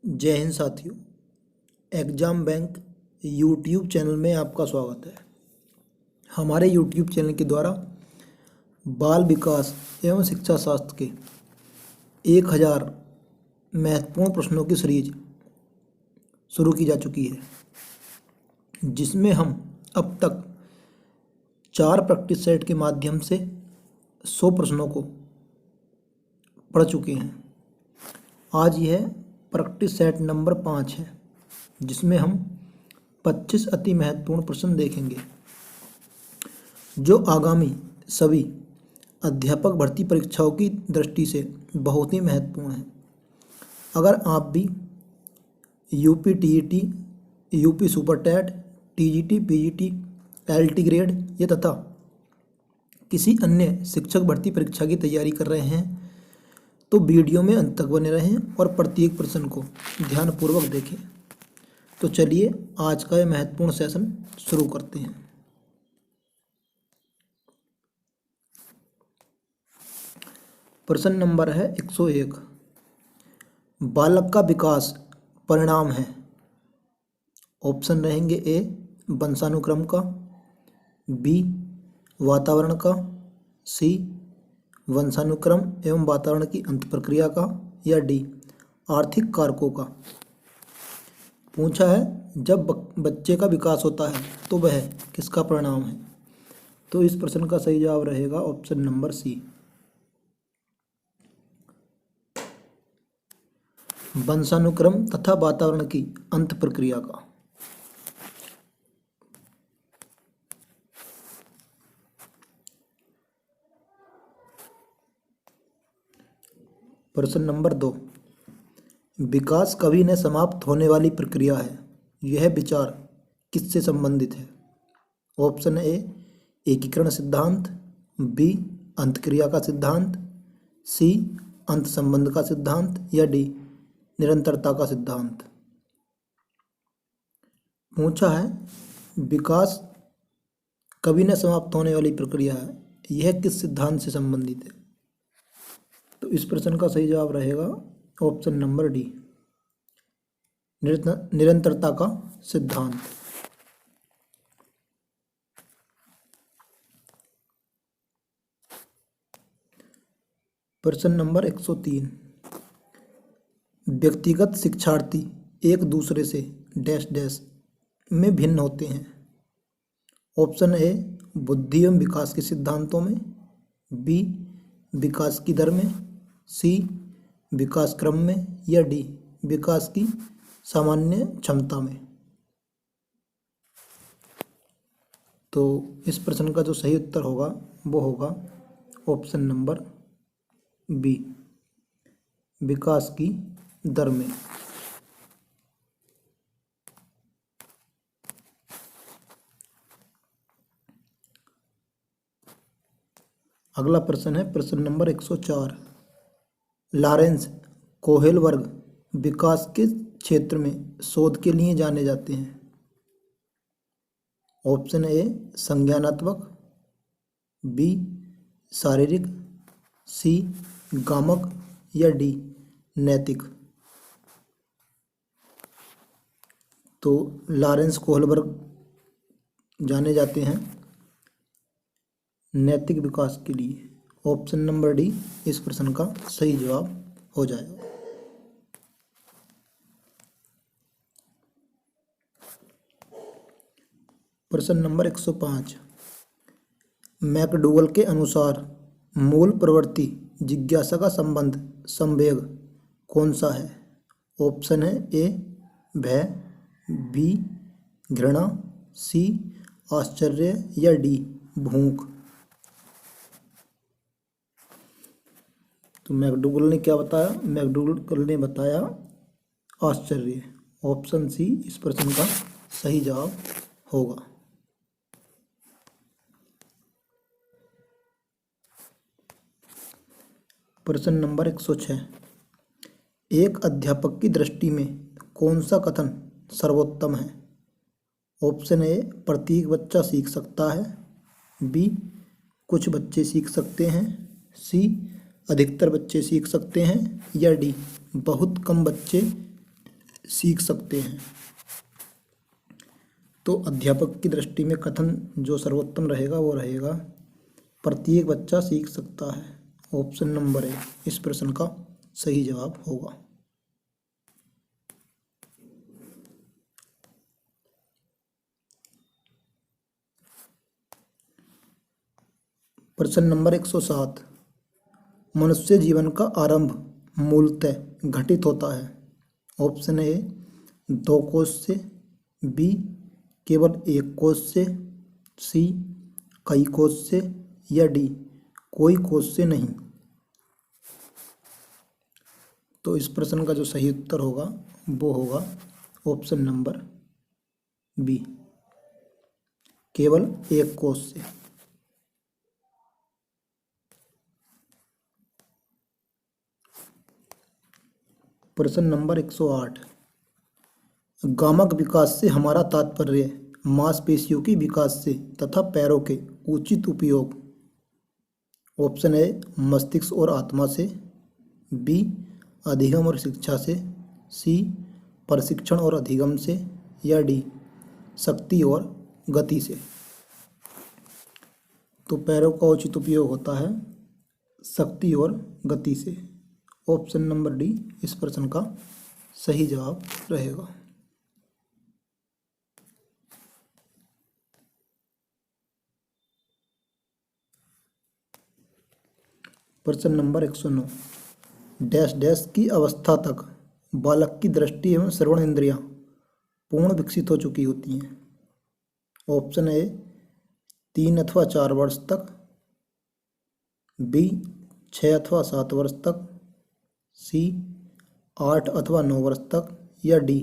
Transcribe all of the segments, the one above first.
जय हिंद साथियों। Exam bank YouTube channel में आपका स्वागत है। हमारे यूट्यूब चैनल के द्वारा बाल विकास एवं शिक्षा शास्त्र के 1000 महत्वपूर्ण प्रश्नों की सीरीज शुरू की जा चुकी है, जिसमें हम अब तक 4 प्रैक्टिस सेट के माध्यम से 100 प्रश्नों को पढ़ चुके हैं। आज यह प्रैक्टिस सेट नंबर 5 है, जिसमें हम 25 अति महत्वपूर्ण प्रश्न देखेंगे, जो आगामी सभी अध्यापक भर्ती परीक्षाओं की दृष्टि से बहुत ही महत्वपूर्ण है। अगर आप भी UP TET, UP super TET, TGT, PGT, LT grade या तथा किसी अन्य शिक्षक भर्ती परीक्षा की तैयारी कर रहे हैं, तो वीडियो में अंत तक बने रहें और प्रत्येक प्रश्न को ध्यानपूर्वक देखें। तो चलिए आज का यह महत्वपूर्ण सेशन शुरू करते हैं। प्रश्न नंबर है 101। बालक का विकास परिणाम है। ऑप्शन रहेंगे: ए वंशानुक्रम का, बी वातावरण का, सी वंशानुक्रम एवं वातावरण की अंत प्रक्रिया का, या डी आर्थिक कारकों का। पूछा है जब बच्चे का विकास होता है तो वह किसका परिणाम है। तो इस प्रश्न का सही जवाब रहेगा ऑप्शन नंबर सी, वंशानुक्रम तथा वातावरण की अंत प्रक्रिया का। प्रश्न नंबर 2। विकास कभी न समाप्त होने वाली प्रक्रिया है। यह विचार किससे संबंधित है। ऑप्शन ए एकीकरण सिद्धांत, बी अंतक्रिया का सिद्धांत, सी अंत संबंध का सिद्धांत, या डी निरंतरता का सिद्धांत। पूछा है विकास कभी न समाप्त होने वाली प्रक्रिया है, यह किस सिद्धांत से संबंधित है। तो इस प्रश्न का सही जवाब रहेगा ऑप्शन नंबर डी, निरंतरता का सिद्धांत। प्रश्न नंबर 103। व्यक्तिगत शिक्षार्थी एक दूसरे से डैश डैश में भिन्न होते हैं। ऑप्शन ए बुद्धि एवं विकास के सिद्धांतों में, बी विकास की दर में, सी विकास क्रम में, या डी विकास की सामान्य क्षमता में। तो इस प्रश्न का जो सही उत्तर होगा वो होगा ऑप्शन नंबर बी, विकास की दर में। अगला प्रश्न है प्रश्न नंबर 104। लॉरेंस कोहेलबर्ग विकास के क्षेत्र में शोध के लिए जाने जाते हैं। ऑप्शन ए संज्ञानात्मक, बी शारीरिक, सी गामक, या डी नैतिक। तो लॉरेंस कोहेलबर्ग जाने जाते हैं नैतिक विकास के लिए। ऑप्शन नंबर डी इस प्रश्न का सही जवाब हो जाएगा। प्रश्न नंबर 105। मैकडूगल के अनुसार मूल प्रवृत्ति जिज्ञासा का संबंध संवेग कौन सा है। ऑप्शन है ए भय, बी घृणा, सी आश्चर्य, या डी भूख। तो मैकडूगल ने क्या बताया। मैकडूगल ने बताया आश्चर्य। ऑप्शन सी इस प्रश्न का सही जवाब होगा। प्रश्न नंबर 106। एक अध्यापक की दृष्टि में कौन सा कथन सर्वोत्तम है। ऑप्शन ए प्रत्येक बच्चा सीख सकता है, बी कुछ बच्चे सीख सकते हैं, सी अधिकतर बच्चे सीख सकते हैं, या डी बहुत कम बच्चे सीख सकते हैं। तो अध्यापक की दृष्टि में कथन जो सर्वोत्तम रहेगा वो रहेगा प्रत्येक बच्चा सीख सकता है। ऑप्शन नंबर ए इस प्रश्न का सही जवाब होगा। प्रश्न नंबर 107, मनुष्य जीवन का आरंभ मूलतः घटित होता है। ऑप्शन ए 2 कोष से, बी केवल 1 कोष से, सी कई कोष से, या डी कोई कोष से नहीं। तो इस प्रश्न का जो सही उत्तर होगा वो होगा ऑप्शन नंबर बी केवल 1 कोष से। प्रश्न नंबर 108, गामक विकास से हमारा तात्पर्य मांसपेशियों की विकास से तथा पैरों के उचित उपयोग। ऑप्शन ए मस्तिष्क और आत्मा से, बी अधिगम और शिक्षा से, सी प्रशिक्षण और अधिगम से, या डी शक्ति और गति से। तो पैरों का उचित उपयोग होता है शक्ति और गति से। ऑप्शन नंबर डी इस प्रश्न का सही जवाब रहेगा। प्रश्न नंबर 109, डैश डैश की अवस्था तक बालक की दृष्टि एवं श्रवण इंद्रियां पूर्ण विकसित हो चुकी होती हैं। ऑप्शन ए 3 अथवा 4 वर्ष तक, बी 6 अथवा 7 वर्ष तक, सी 8 अथवा 9 वर्ष तक, या डी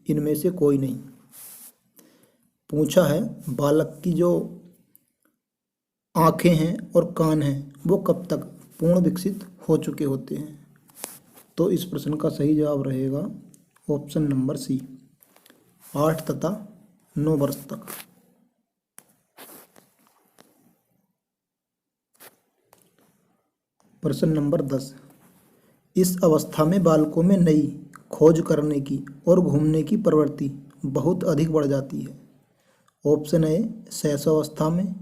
इनमें से कोई नहीं। पूछा है बालक की जो आँखें हैं और कान हैं वो कब तक पूर्ण विकसित हो चुके होते हैं। तो इस प्रश्न का सही जवाब रहेगा ऑप्शन नंबर सी 8 तथा 9 वर्ष तक। प्रश्न नंबर 10, इस अवस्था में बालकों में नई खोज करने की और घूमने की प्रवृत्ति बहुत अधिक बढ़ जाती है। ऑप्शन ए शैशवावस्था में,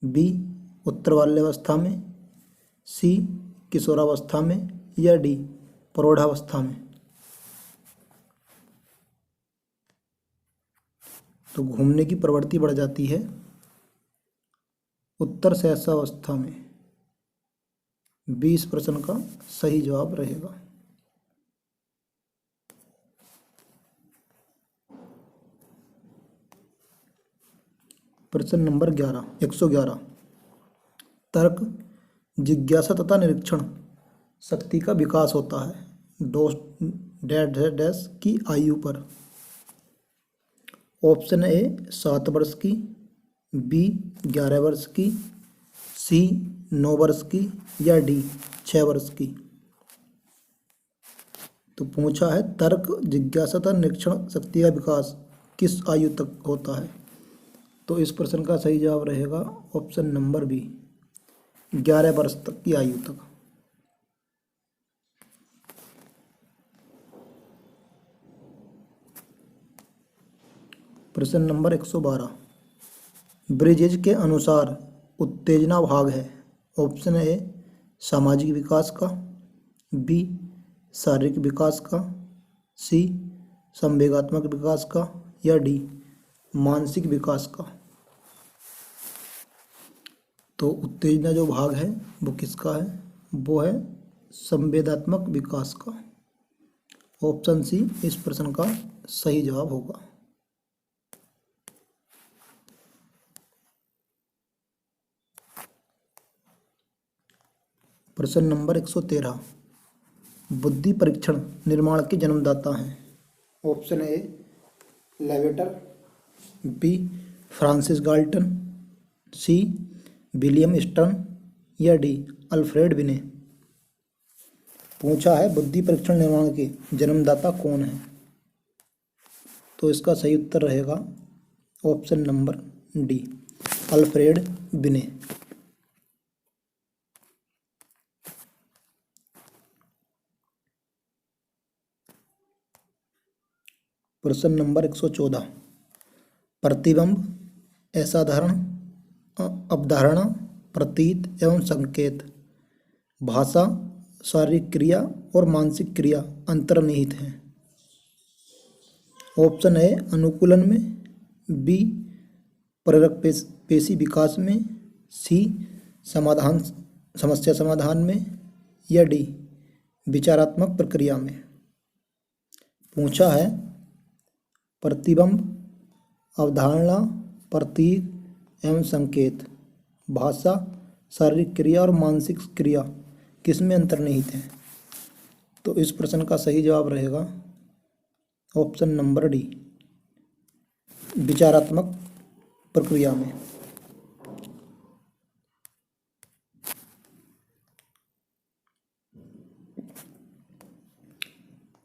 बी उत्तर बाल्यावस्था में, सी किशोरावस्था में, या डी प्रौढ़ावस्था में। तो घूमने की प्रवृत्ति बढ़ जाती है उत्तर शैशवावस्था में। बी इस प्रश्न का सही जवाब रहेगा। प्रश्न नंबर 111, तर्क जिज्ञासा तथा निरीक्षण शक्ति का विकास होता है डैश डैश की आयु पर। ऑप्शन ए 7 वर्ष की, बी 11 वर्ष की, सी 9 वर्ष की, या डी 6 वर्ष की। तो पूछा है तर्क जिज्ञासा तथा निरीक्षण शक्ति का विकास किस आयु तक होता है। तो इस प्रश्न का सही जवाब रहेगा ऑप्शन नंबर बी 11 वर्ष तक की आयु तक। प्रश्न नंबर 112, ब्रिजेज के अनुसार उत्तेजना भाग है। ऑप्शन ए सामाजिक विकास का, बी शारीरिक विकास का, सी संवेगात्मक विकास का, या डी मानसिक विकास का। तो उत्तेजना जो भाग है वो किसका है, वो है संवेदात्मक विकास का। ऑप्शन सी इस प्रश्न का सही जवाब होगा। प्रश्न नंबर 113, बुद्धि परीक्षण निर्माण के जन्मदाता हैं। Option A Lavater, B Francis Galton, C William Stern, या डी अल्फ्रेड बिने। पूछा है बुद्धि परीक्षण निर्माण के जन्मदाता कौन है। तो इसका सही उत्तर रहेगा ऑप्शन नंबर डी अल्फ्रेड बिने। प्रश्न नंबर 114। प्रतिबिंब, असाधारण, अवधारणा, प्रतीत एवं संकेत, भाषा, शारीरिक क्रिया और मानसिक क्रिया अंतर्निहित हैं। ऑप्शन ए अनुकूलन में, बी प्रेरक पेशी विकास में, सी समाधान समस्या समाधान में, या डी विचारात्मक प्रक्रिया में। पूछा है प्रतिबिंब, अवधारणा, प्रतीक एवं संकेत, भाषा, शारीरिक क्रिया और मानसिक क्रिया किसमें अंतर्निहित है। तो इस प्रश्न का सही जवाब रहेगा ऑप्शन नंबर डी विचारात्मक प्रक्रिया में।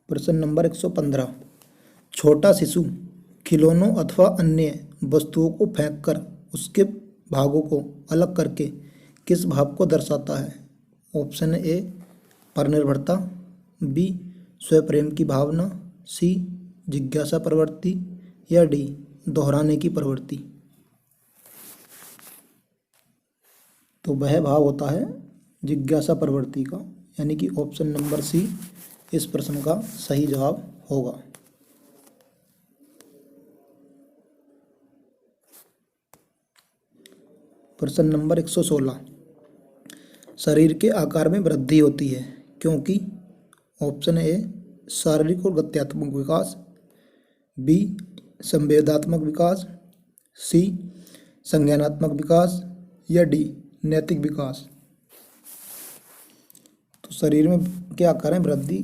प्रश्न नंबर 115। छोटा शिशु खिलौनों अथवा अन्य वस्तुओं को फेंककर उसके भागों को अलग करके किस भाव को दर्शाता है। ऑप्शन ए परनिर्भरता, बी स्वप्रेम की भावना, सी जिज्ञासा प्रवृत्ति, या डी दोहराने की प्रवृत्ति। तो वह भाव होता है जिज्ञासा प्रवृत्ति का, यानी कि ऑप्शन नंबर सी इस प्रश्न का सही जवाब होगा। प्रश्न नंबर 116। शरीर के आकार में वृद्धि होती है क्योंकि ऑप्शन ए शारीरिक और गत्यात्मक विकास, बी संवेदात्मक विकास, सी संज्ञानात्मक विकास, या डी नैतिक विकास। तो शरीर में के आकार में वृद्धि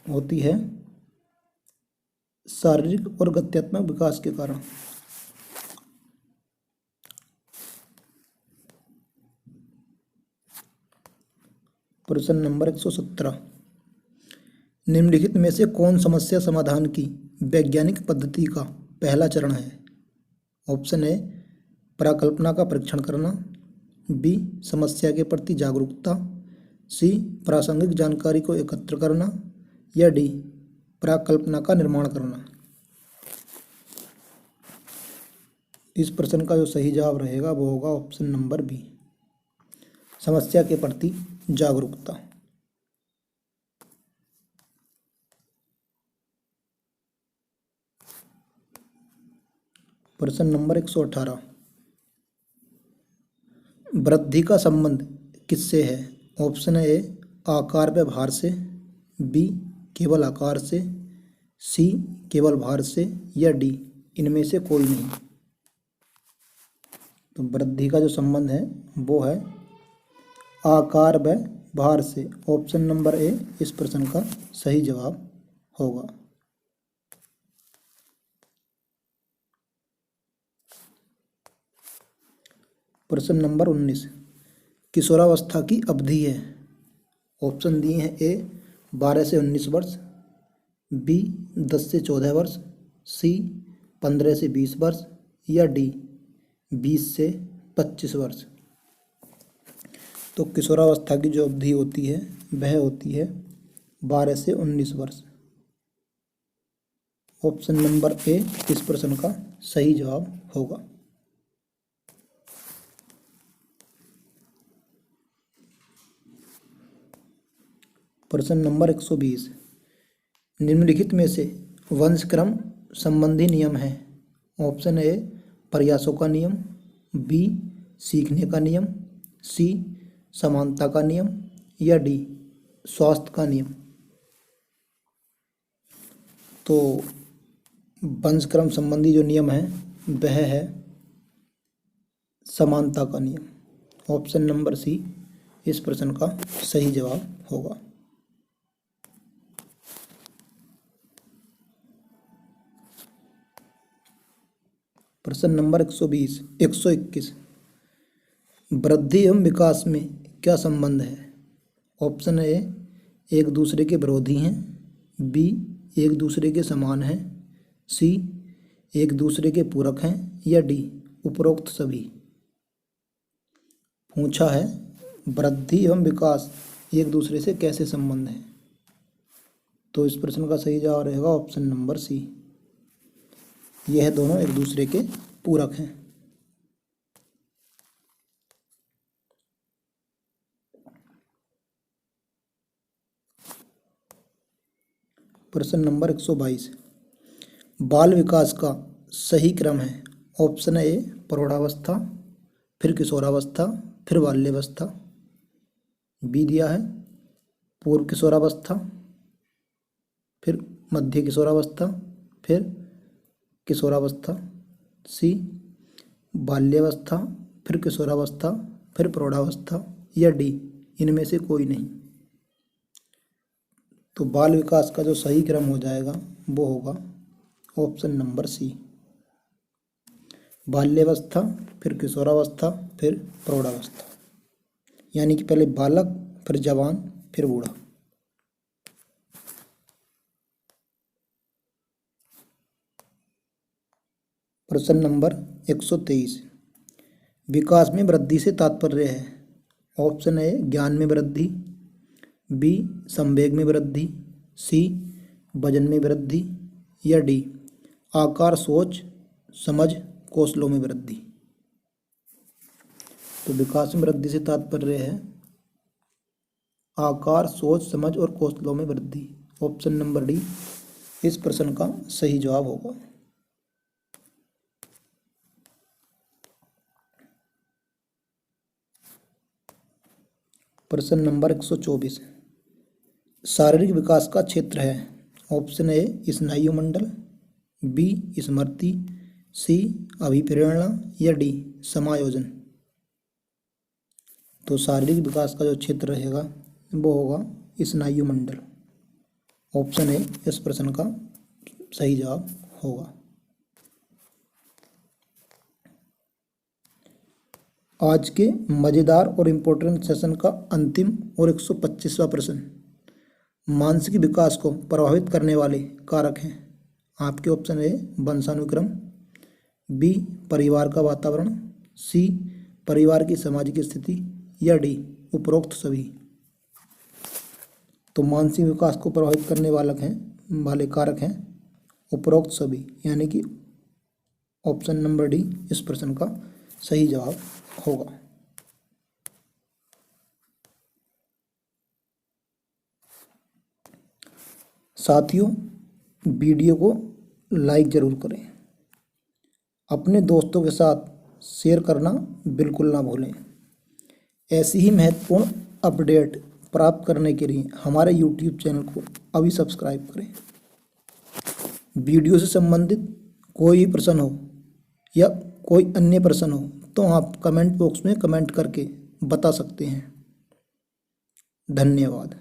होती है शारीरिक और गत्यात्मक विकास के कारण। प्रश्न नंबर 117। निम्नलिखित में से कौन समस्या समाधान की वैज्ञानिक पद्धति का पहला चरण है। ऑप्शन ए प्राकल्पना का परीक्षण करना, बी समस्या के प्रति जागरूकता, सी प्रासंगिक जानकारी को एकत्र करना, या डी प्राकल्पना का निर्माण करना। इस प्रश्न का जो सही जवाब रहेगा वो होगा ऑप्शन नंबर बी समस्या के प्रति जागरूकता। प्रश्न नंबर 118। वृद्धि का संबंध किससे है। ऑप्शन ए आकार व भार से, बी केवल आकार से, सी केवल भार से, या डी इनमें से कोई नहीं। तो वृद्धि का जो संबंध है वो है आकार व भार से। ऑप्शन नंबर ए इस प्रश्न का सही जवाब होगा। प्रश्न नंबर 19। किशोरावस्था की अवधि है। ऑप्शन दिए हैं ए 12 से 19 वर्ष, बी 10 से 14 वर्ष, सी 15 से 20 वर्ष, या डी 20 से 25 वर्ष। तो किशोरावस्था की जो अवधि होती है वह होती है 12 से 19 वर्ष। ऑप्शन नंबर ए इस प्रश्न का सही जवाब होगा। प्रश्न नंबर 120। निम्नलिखित में से वंशक्रम संबंधी नियम है। ऑप्शन ए प्रयासों का नियम, बी सीखने का नियम, सी समानता का नियम, या डी स्वास्थ्य का नियम। तो वंशक्रम संबंधी जो नियम है वह है समानता का नियम। ऑप्शन नंबर सी इस प्रश्न का सही जवाब होगा। प्रश्न नंबर 121। वृद्धि एवं विकास में क्या संबंध है। ऑप्शन ए एक दूसरे के विरोधी हैं, बी एक दूसरे के समान हैं, सी एक दूसरे के पूरक हैं, या डी उपरोक्त सभी। पूछा है वृद्धि एवं विकास एक दूसरे से कैसे संबंध है। तो इस प्रश्न का सही जवाब रहेगा ऑप्शन नंबर सी यह दोनों एक दूसरे के पूरक हैं। प्रश्न नंबर 122, बाल विकास का सही क्रम है। ऑप्शन ए प्रौढ़ावस्था, फिर किशोरावस्था, फिर बाल्यावस्था। बी दिया है पूर्व किशोरावस्था, फिर मध्य किशोरावस्था, फिर किशोरावस्था। सी बाल्यावस्था, फिर किशोरावस्था, फिर प्रौढ़ावस्था, या डी इनमें से कोई नहीं। तो बाल विकास का जो सही क्रम हो जाएगा वो होगा ऑप्शन नंबर सी, बाल्यावस्था, फिर किशोरावस्था, फिर प्रौढ़ावस्था। यानी कि पहले बालक, फिर जवान, फिर बूढ़ा। प्रश्न नंबर 123, विकास में वृद्धि से तात्पर्य है। ऑप्शन ए ज्ञान में वृद्धि, बी संवेग में वृद्धि, सी वजन में वृद्धि, या डी आकार, सोच, समझ, कौशलों में वृद्धि। तो विकास में वृद्धि से तात्पर्य है आकार, सोच, समझ और कौशलों में वृद्धि। ऑप्शन नंबर डी इस प्रश्न का सही जवाब होगा। प्रश्न नंबर 124, शारीरिक विकास का क्षेत्र है। ऑप्शन ए स्नायु मंडल, बी स्मृति, सी अभिप्रेरणा, या डी समायोजन। तो शारीरिक विकास का जो क्षेत्र रहेगा वो होगा स्नायु मंडल। ऑप्शन ए इस प्रश्न का सही जवाब होगा। आज के मज़ेदार और इम्पोर्टेंट सेशन का अंतिम और 125वां प्रश्न, मानसिक विकास को प्रभावित करने वाले कारक हैं। आपके ऑप्शन ए वंशानुक्रम, बी परिवार का वातावरण, सी परिवार की सामाजिक स्थिति, या डी उपरोक्त सभी। तो मानसिक विकास को प्रभावित करने वाले कारक हैं उपरोक्त सभी, यानी कि ऑप्शन नंबर डी इस प्रश्न का सही जवाब होगा। साथियों, वीडियो को लाइक ज़रूर करें, अपने दोस्तों के साथ शेयर करना बिल्कुल ना भूलें। ऐसी ही महत्वपूर्ण अपडेट प्राप्त करने के लिए हमारे YouTube चैनल को अभी सब्सक्राइब करें। वीडियो से संबंधित कोई प्रश्न हो या कोई अन्य प्रश्न हो तो आप कमेंट बॉक्स में कमेंट करके बता सकते हैं। धन्यवाद।